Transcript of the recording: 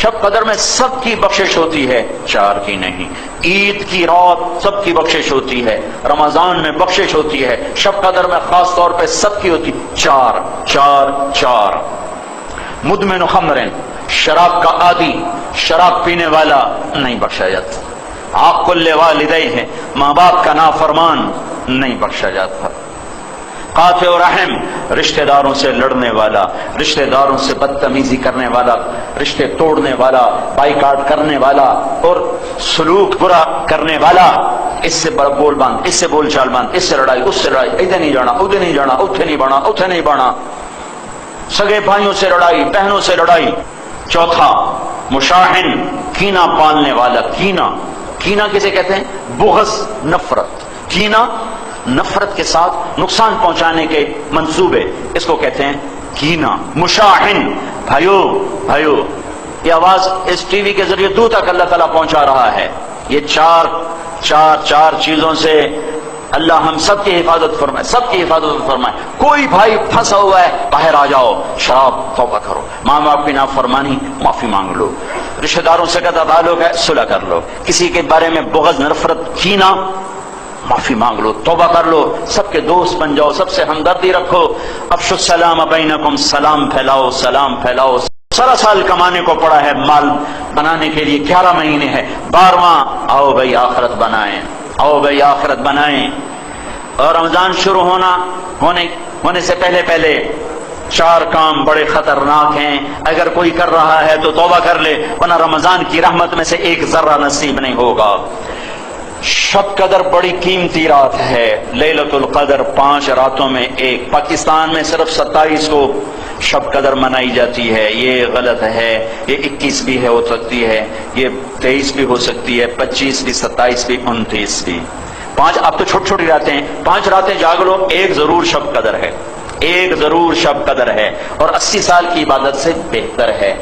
شب قدر میں سب کی بخشش ہوتی ہے، 4 کی نہیں۔ عید کی رات سب کی بخشش ہوتی ہے، رمضان میں بخشش ہوتی ہے، شب قدر میں خاص طور پہ سب کی ہوتی، 4 4 4۔ مدمن خمر، شراب کا عادی، شراب پینے والا نہیں بخشا جاتا۔ عاق والدیہ، ماں باپ کا نافرمان نہیں بخشا جاتا۔ قاطع رحم، رشتہ داروں سے لڑنے والا، رشتہ داروں سے بدتمیزی کرنے والا، رشتے توڑنے والا، بائیکاٹ کرنے والا اور سلوک برا کرنے والا، اس سے بول باندھ، اس سے بول چال باندھ، اس سے لڑائی، اس سے لڑائی، ادھر نہیں جانا، ادھر نہیں جانا، اتھے نہیں بڑھنا، اتھے نہیں بڑھنا، سگے بھائیوں سے لڑائی، بہنوں سے لڑائی۔ چوتھا مشاحن، کینہ پالنے والا۔ کینہ کسے کہتے ہیں؟ بغض، نفرت۔ کینہ نفرت کے ساتھ نقصان پہنچانے کے منصوبے، اس کو کہتے ہیں کینہ۔ مشاحن، بھائیو یہ آواز اس ٹی وی کے ذریعے دور تک اللہ تعالیٰ پہنچا رہا ہے۔ یہ چار چیزوں سے اللہ ہم سب کی حفاظت فرمائے، سب کی حفاظت فرمائے۔ کوئی بھائی پھنسا ہوا ہے، باہر آ جاؤ، شراب توبہ کرو، ماں باپ کی نافرمانی معافی مانگ لو، رشتہ داروں سے قطع تعلق ہے صلح کر لو، کسی کے بارے میں بغض، نفرت، کینہ، معافی مانگ لو، توبہ کر لو، سب کے دوست بن جاؤ، سب سے ہمدردی رکھو۔ افشوا السلام بینکم، سلام پھیلاؤ، سلام پھیلاؤ۔ 17 سال کمانے کو پڑا ہے، مال بنانے کے لیے 11 مہینے ہے، 12واں آؤ بھائی آخرت بنائیں، آؤ بھائی آخرت بنائیں۔ اور رمضان شروع ہونے سے پہلے 4 کام بڑے خطرناک ہیں، اگر کوئی کر رہا ہے تو توبہ کر لے، ورنہ رمضان کی رحمت میں سے ایک ذرہ نصیب نہیں ہوگا۔ شب قدر بڑی قیمتی رات ہے، لیلۃ القدر 5 راتوں میں ایک۔ پاکستان میں صرف 27 کو شب قدر منائی جاتی ہے، یہ غلط ہے۔ یہ 21 بھی ہو سکتی ہے، یہ 23 بھی ہو سکتی ہے، 25 بھی، 27 بھی، 29 بھی۔ 5 اب تو چھوٹی راتیں ہیں، 5 راتیں جاگ لو، ایک ضرور شب قدر ہے، ایک ضرور شب قدر ہے، اور 80 سال کی عبادت سے بہتر ہے۔